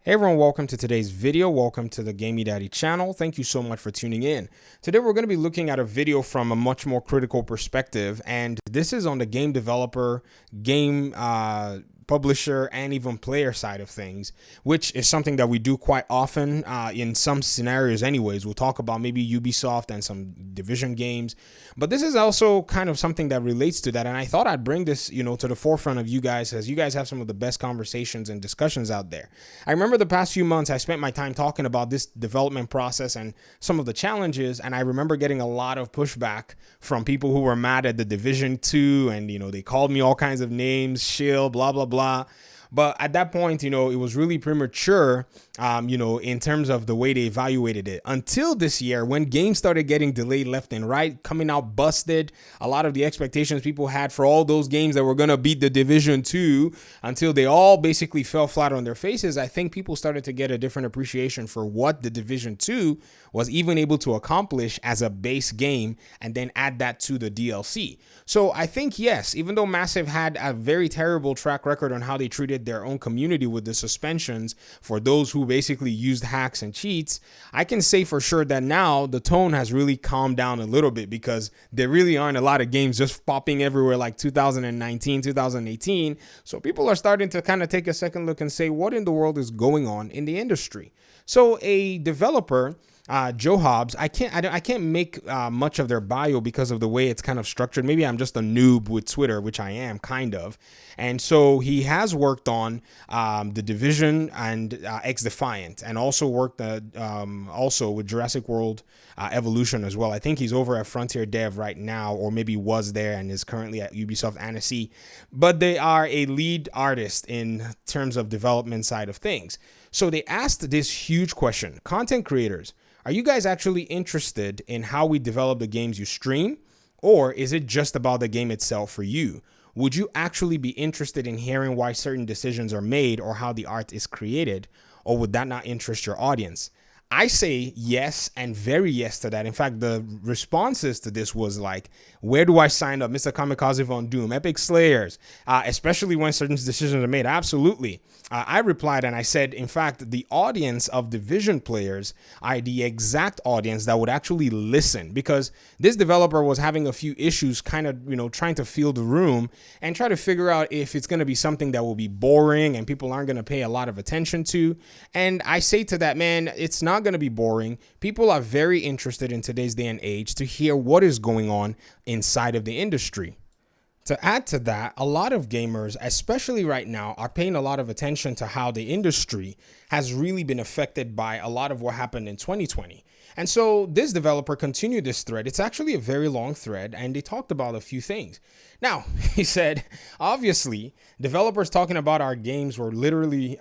Hey everyone, welcome to today's video. Welcome to the Gamey Daddy channel. Thank you so much for tuning in. Today we're going to be looking at a video from a much more critical perspective, and this is on the game developer, game publisher, and even player side of things, which is something that we do quite often in some scenarios anyways. We'll talk about maybe Ubisoft and some Division games, but this is also kind of something that relates to that, and I thought I'd bring this, to the forefront of you guys, as you guys have some of the best conversations and discussions out there. I remember the past few months I spent my time talking about this development process and some of the challenges, and I remember getting a lot of pushback from people who were mad at the Division 2, and they called me all kinds of names, shill, blah blah blah. But at that point, it was really premature, in terms of the way they evaluated it, until this year when games started getting delayed left and right, coming out busted. A lot of the expectations people had for all those games that were going to beat the Division 2, until they all basically fell flat on their faces, I think people started to get a different appreciation for what the Division 2 was even able to accomplish as a base game, and then add that to the DLC. So I think, yes, even though Massive had a very terrible track record on how they treated their own community with the suspensions for those who basically used hacks and cheats, I can say for sure that now the tone has really calmed down a little bit, because there really aren't a lot of games just popping everywhere like 2019, 2018. So people are starting to kind of take a second look and say, what in the world is going on in the industry? So a developer, Joe Hobbs, I can't make much of their bio because of the way it's kind of structured. Maybe I'm just a noob with Twitter, which I am kind of. And so he has worked on the Division and X Defiant, and also worked also with Jurassic World Evolution as well. I think he's over at Frontier Dev right now, or maybe was there and is currently at Ubisoft Annecy. But they are a lead artist in terms of development side of things. So they asked this huge question: content creators, are you guys actually interested in how we develop the games you stream? Or is it just about the game itself for you? Would you actually be interested in hearing why certain decisions are made or how the art is created? Or would that not interest your audience? I say yes, and very yes to that. In fact, the responses to this was like, where do I sign up? Mr. Kamikaze Von Doom, Epic Slayers, especially when certain decisions are made. Absolutely. I replied and I said, in fact, the audience of Division players are the exact audience that would actually listen, because this developer was having a few issues kind of, trying to fill the room and try to figure out if it's going to be something that will be boring and people aren't going to pay a lot of attention to. And I say to that, man, it's not going to be boring. People are very interested in today's day and age to hear what is going on inside of the industry. To add to that, a lot of gamers, especially right now, are paying a lot of attention to how the industry has really been affected by a lot of what happened in 2020. And so this developer continued this thread. It's actually a very long thread, and they talked about a few things. Now, he said, obviously, developers talking about our games were literally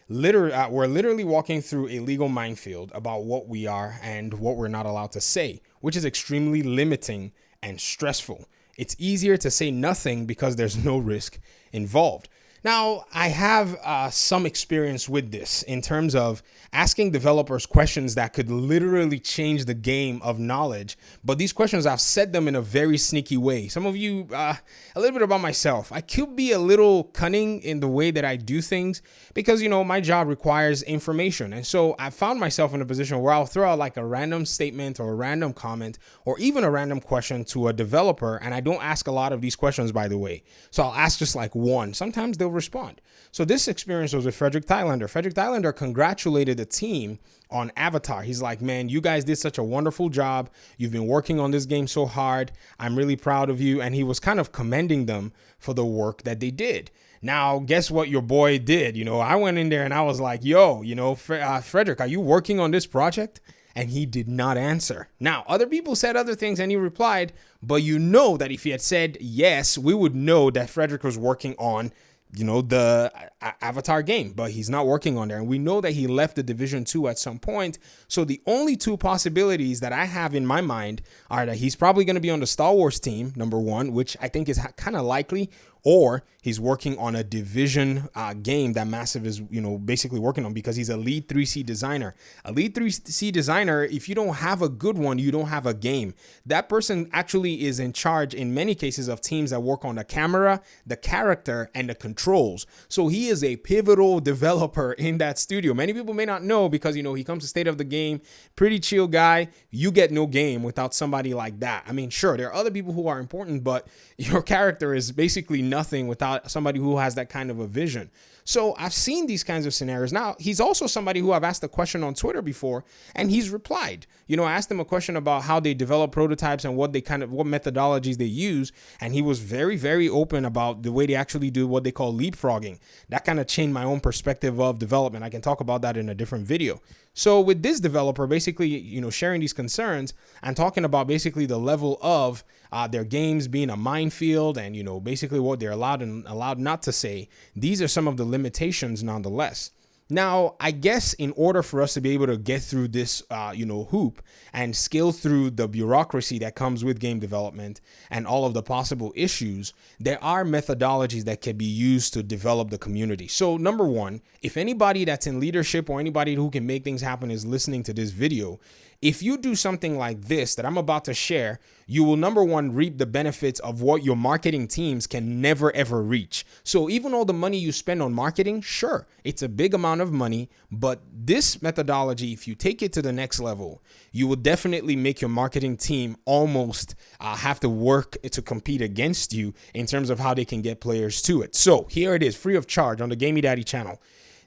we're literally walking through a legal minefield about what we are and what we're not allowed to say, which is extremely limiting and stressful. It's easier to say nothing because there's no risk involved. Now, I have some experience with this in terms of asking developers questions that could literally change the game of knowledge. But these questions, I've said them in a very sneaky way. Some of you, a little bit about myself. I could be a little cunning in the way that I do things because, my job requires information. And so I found myself in a position where I'll throw out like a random statement or a random comment or even a random question to a developer. And I don't ask a lot of these questions, by the way. So I'll ask just like one. Sometimes they'll respond. So this experience was with Frederick Thailander. Frederick Thailander congratulated the team on Avatar. He's like, man, you guys did such a wonderful job. You've been working on this game so hard. I'm really proud of you. And he was kind of commending them for the work that they did. Now, guess what your boy did? I went in there and I was like, yo, Frederick, are you working on this project? And he did not answer. Now, other people said other things and he replied, but that if he had said yes, we would know that Frederick was working on the Avatar game, but he's not working on there. And we know that he left the Division 2 at some point. So the only two possibilities that I have in my mind are that he's probably going to be on the Star Wars team, number one, which I think is kind of likely, or he's working on a division game that Massive is, basically working on, because he's a lead 3C designer. A lead 3C designer, if you don't have a good one, you don't have a game. That person actually is in charge in many cases of teams that work on the camera, the character, and the controls. So he is a pivotal developer in that studio. Many people may not know because, he comes to State of the Game, pretty chill guy. You get no game without somebody like that. I mean, sure, there are other people who are important, but your character is basically nothing without somebody who has that kind of a vision. So I've seen these kinds of scenarios. Now, he's also somebody who I've asked a question on Twitter before, and he's replied. I asked him a question about how they develop prototypes and what methodologies they use, and he was very, very open about the way they actually do what they call leapfrogging. That kind of changed my own perspective of development. I can talk about that in a different video. So with this developer, basically, sharing these concerns and talking about basically the level of their games being a minefield and, basically what they're allowed and allowed not to say, these are some of the limitations nonetheless. Now, I guess in order for us to be able to get through this, hoop and scale through the bureaucracy that comes with game development and all of the possible issues, there are methodologies that can be used to develop the community. So number one, if anybody that's in leadership or anybody who can make things happen is listening to this video, if you do something like this that I'm about to share, you will, number one, reap the benefits of what your marketing teams can never, ever reach. So even all the money you spend on marketing, sure, it's a big amount of money, but this methodology, if you take it to the next level, you will definitely make your marketing team almost have to work to compete against you in terms of how they can get players to it. So here it is, free of charge on the Gamey Daddy channel.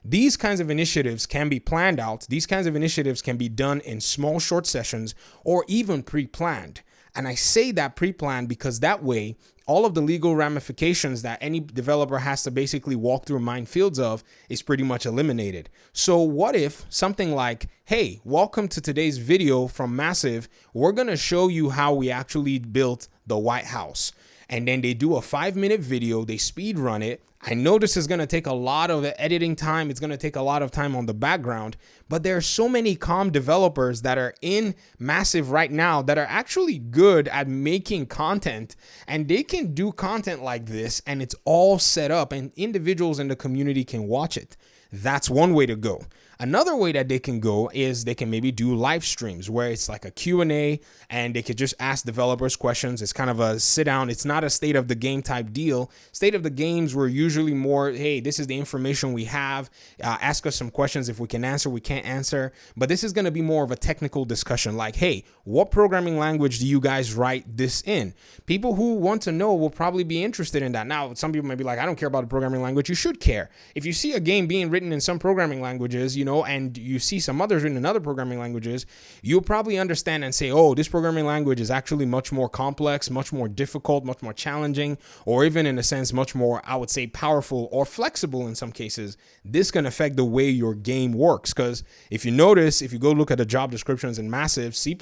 These kinds of initiatives can be planned out. These kinds of initiatives can be done in small, short sessions or even pre-planned. And I say that pre-planned because that way, all of the legal ramifications that any developer has to basically walk through minefields of is pretty much eliminated. So what if something like, hey, welcome to today's video from Massive. We're going to show you how we actually built the White House. And then they do a 5-minute video, they speed run it. I know this is going to take a lot of editing time. It's going to take a lot of time on the background, but there are so many calm developers that are in Massive right now that are actually good at making content, and they can do content like this and it's all set up and individuals in the community can watch it. That's one way to go. Another way that they can go is they can maybe do live streams where it's like a Q&A and they could just ask developers questions. It's kind of a sit down. It's not a state of the game type deal. State of the games were usually more, hey, this is the information we have. Ask us some questions. If we can answer, we can't answer. But this is going to be more of a technical discussion like, hey, what programming language do you guys write this in? People who want to know will probably be interested in that. Now, some people might be like, I don't care about the programming language. You should care. If you see a game being written in some programming languages, and you see some others written in other programming languages, you'll probably understand and say, oh, this programming language is actually much more complex, much more difficult, much more challenging, or even in a sense, much more, I would say, powerful or flexible in some cases. This can affect the way your game works. Because if you notice, if you go look at the job descriptions in Massive, C++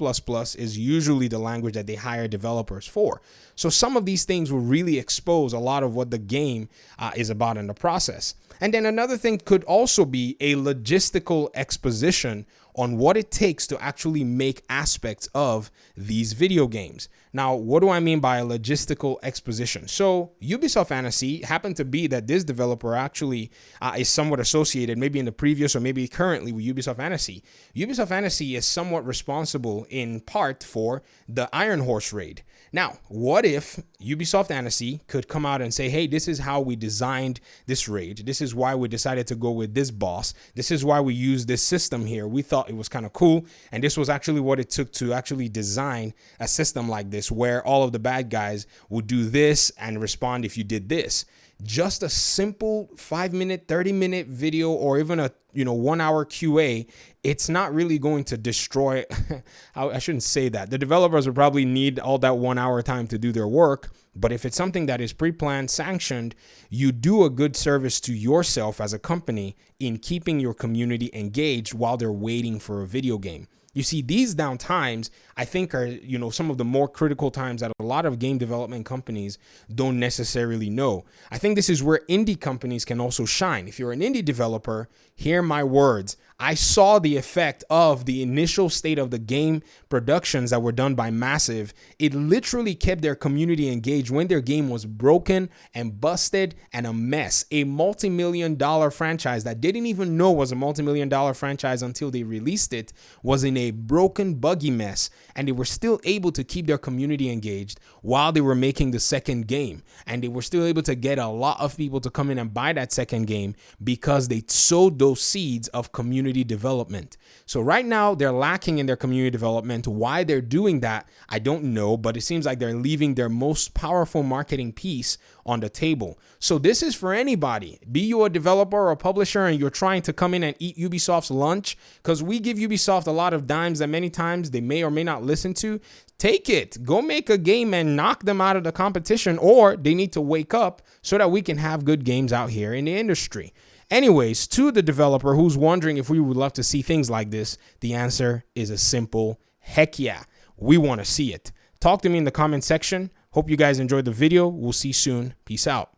is usually the language that they hire developers for. So some of these things will really expose a lot of what the game is about in the process. And then another thing could also be a logistical exposition on what it takes to actually make aspects of these video games. Now, what do I mean by a logistical exposition? So Ubisoft Fantasy happened to be that this developer actually is somewhat associated, maybe in the previous or maybe currently with Ubisoft Fantasy. Ubisoft Fantasy is somewhat responsible in part for the Iron Horse raid. Now, what if Ubisoft Fantasy could come out and say, hey, this is how we designed this raid. This is why we decided to go with this boss. This is why we used this system here. We thought it was kind of cool. And this was actually what it took to actually design a system like this, where all of the bad guys would do this and respond if you did this. Just a simple 5-minute, 30-minute video, or even a 1-hour QA, it's not really going to destroy. I shouldn't say that. The developers would probably need all that 1 hour time to do their work. But if it's something that is pre-planned, sanctioned, you do a good service to yourself as a company in keeping your community engaged while they're waiting for a video game. You see, these down times, I think are, some of the more critical times that a lot of game development companies don't necessarily know. I think this is where indie companies can also shine. If you're an indie developer, hear my words. I saw the effect of the initial state of the game productions that were done by Massive. It literally kept their community engaged when their game was broken and busted and a mess. A multi-million-dollar franchise that didn't even know was a multi-million-dollar franchise until they released it was in a broken, buggy mess, and they were still able to keep their community engaged while they were making the second game. And they were still able to get a lot of people to come in and buy that second game because they sowed those seeds of community development. So right now they're lacking in their community development. Why they're doing that, I don't know, but it seems like they're leaving their most powerful marketing piece on the table. So this is for anybody. Be you a developer or a publisher and you're trying to come in and eat Ubisoft's lunch, because we give Ubisoft a lot of dimes that many times they may or may not listen to. Take it, go make a game and knock them out of the competition, or they need to wake up so that we can have good games out here in the industry. Anyways, to the developer who's wondering if we would love to see things like this, the answer is a simple heck yeah. We want to see it. Talk to me in the comment section. Hope you guys enjoyed the video. We'll see you soon. Peace out.